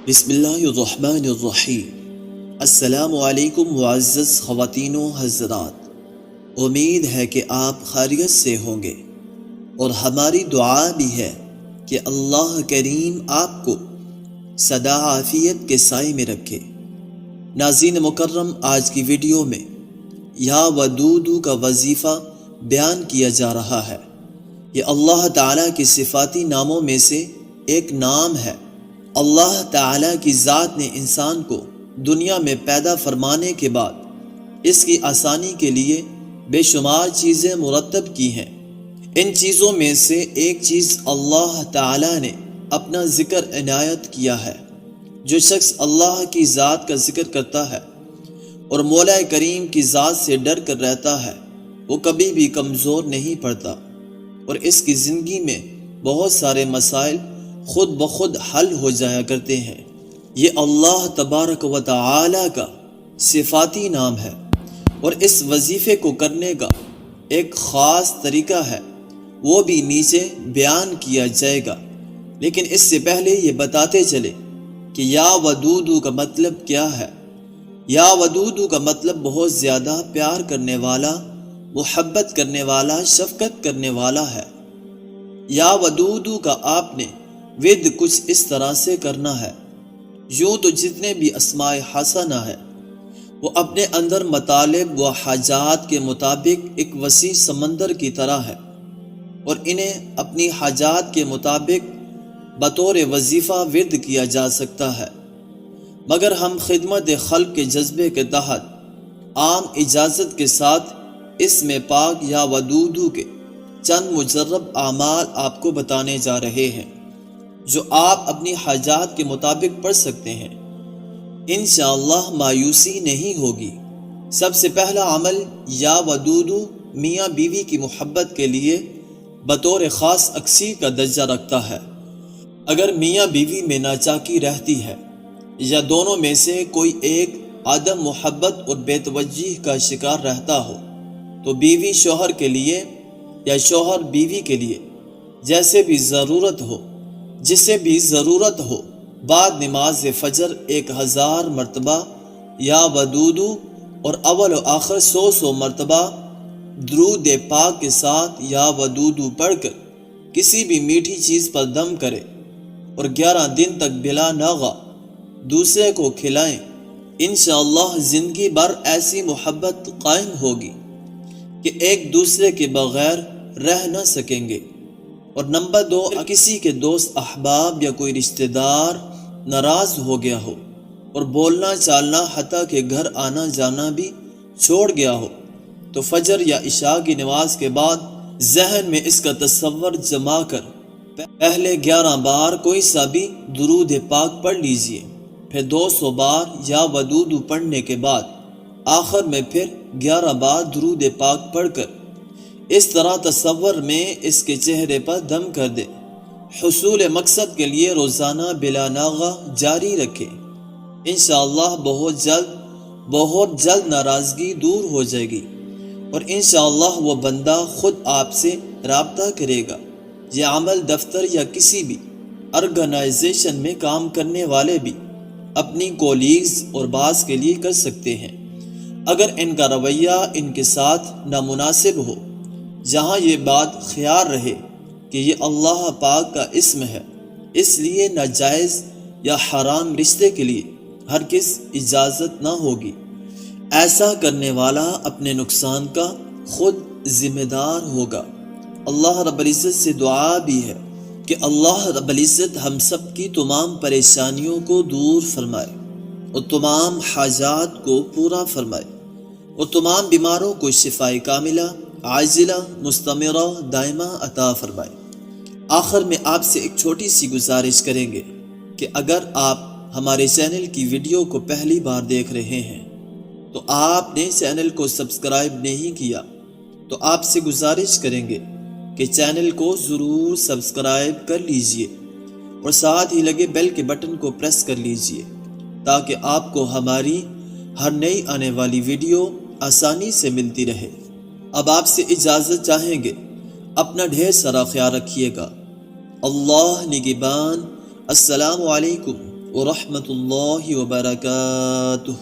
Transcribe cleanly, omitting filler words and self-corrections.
بسم اللہ الرحمن الرحیم۔ السلام علیکم معزز خواتین و حضرات، امید ہے کہ آپ خیریت سے ہوں گے، اور ہماری دعا بھی ہے کہ اللہ کریم آپ کو سدا عافیت کے سائے میں رکھے۔ ناظرین مکرم، آج کی ویڈیو میں یا ودودو کا وظیفہ بیان کیا جا رہا ہے۔ یہ اللہ تعالیٰ کے صفاتی ناموں میں سے ایک نام ہے۔ اللہ تعالیٰ کی ذات نے انسان کو دنیا میں پیدا فرمانے کے بعد اس کی آسانی کے لیے بے شمار چیزیں مرتب کی ہیں۔ ان چیزوں میں سے ایک چیز اللہ تعالیٰ نے اپنا ذکر عنایت کیا ہے۔ جو شخص اللہ کی ذات کا ذکر کرتا ہے اور مولا کریم کی ذات سے ڈر کر رہتا ہے، وہ کبھی بھی کمزور نہیں پڑتا، اور اس کی زندگی میں بہت سارے مسائل خود بخود حل ہو جایا کرتے ہیں۔ یہ اللہ تبارک و تعالی کا صفاتی نام ہے، اور اس وظیفے کو کرنے کا ایک خاص طریقہ ہے، وہ بھی نیچے بیان کیا جائے گا۔ لیکن اس سے پہلے یہ بتاتے چلے کہ یا ودودو کا مطلب کیا ہے۔ یا ودودو کا مطلب بہت زیادہ پیار کرنے والا، محبت کرنے والا، شفقت کرنے والا ہے۔ یا ودودو کا آپ نے ود کچھ اس طرح سے کرنا ہے۔ یوں تو جتنے بھی اسماء حسنہ ہے وہ اپنے اندر مطالب و حاجات کے مطابق ایک وسیع سمندر کی طرح ہے، اور انہیں اپنی حاجات کے مطابق بطور وظیفہ ورد کیا جا سکتا ہے، مگر ہم خدمت خلق کے جذبے کے تحت عام اجازت کے ساتھ اس میں پاک یا ودودو کے چند مجرب اعمال آپ کو بتانے جا رہے ہیں، جو آپ اپنی حاجات کے مطابق پڑھ سکتے ہیں۔ انشاءاللہ مایوسی نہیں ہوگی۔ سب سے پہلا عمل یا ودودو میاں بیوی کی محبت کے لیے بطور خاص اکثیر کا درجہ رکھتا ہے۔ اگر میاں بیوی میں ناچاکی رہتی ہے، یا دونوں میں سے کوئی ایک عدم محبت اور بے توجہی کا شکار رہتا ہو، تو بیوی شوہر کے لیے یا شوہر بیوی کے لیے جیسے بھی ضرورت ہو بعد نماز فجر 1000 مرتبہ یا ودودو اور اول و آخر 100 مرتبہ درود پاک کے ساتھ یا ودودو پڑھ کر کسی بھی میٹھی چیز پر دم کرے، اور 11 دن تک بلا ناغہ دوسرے کو کھلائیں۔ انشاءاللہ زندگی بھر ایسی محبت قائم ہوگی کہ ایک دوسرے کے بغیر رہ نہ سکیں گے۔ اور نمبر 2، کسی کے دوست احباب یا کوئی رشتہ دار ناراض ہو گیا ہو اور بولنا چالنا حتیٰ کہ گھر آنا جانا بھی چھوڑ گیا ہو، تو فجر یا عشاء کی نماز کے بعد ذہن میں اس کا تصور جما کر پہلے 11 بار کوئی سا بھی درود پاک پڑھ لیجئے، پھر 200 بار یا ودودو پڑھنے کے بعد آخر میں پھر 11 بار درود پاک پڑھ کر اس طرح تصور میں اس کے چہرے پر دم کر دے۔ حصول مقصد کے لیے روزانہ بلا ناغہ جاری رکھیں۔ انشاءاللہ بہت جلد ناراضگی دور ہو جائے گی، اور انشاءاللہ وہ بندہ خود آپ سے رابطہ کرے گا۔ یہ عمل دفتر یا کسی بھی آرگنائزیشن میں کام کرنے والے بھی اپنی کولیگز اور باس کے لیے کر سکتے ہیں، اگر ان کا رویہ ان کے ساتھ نامناسب ہو، جہاں یہ بات خیال رہے کہ یہ اللہ پاک کا اسم ہے، اس لیے ناجائز یا حرام رشتے کے لیے ہرگز اجازت نہ ہوگی۔ ایسا کرنے والا اپنے نقصان کا خود ذمہ دار ہوگا۔ اللہ رب العزت سے دعا بھی ہے کہ اللہ رب العزت ہم سب کی تمام پریشانیوں کو دور فرمائے، اور تمام حاجات کو پورا فرمائے، اور تمام بیماروں کو شفاء کاملہ عاجلہ مستمرہ دائمہ عطا فرمائے۔ آخر میں آپ سے ایک چھوٹی سی گزارش کریں گے کہ اگر آپ ہمارے چینل کی ویڈیو کو پہلی بار دیکھ رہے ہیں تو آپ نے چینل کو سبسکرائب نہیں کیا، تو آپ سے گزارش کریں گے کہ چینل کو ضرور سبسکرائب کر لیجئے، اور ساتھ ہی لگے بیل کے بٹن کو پریس کر لیجئے، تاکہ آپ کو ہماری ہر نئی آنے والی ویڈیو آسانی سے ملتی رہے۔ اب آپ سے اجازت چاہیں گے، اپنا ڈھیر سارا خیال رکھیے گا۔ اللہ نگہبان۔ السلام علیکم ورحمۃ اللہ وبرکاتہ۔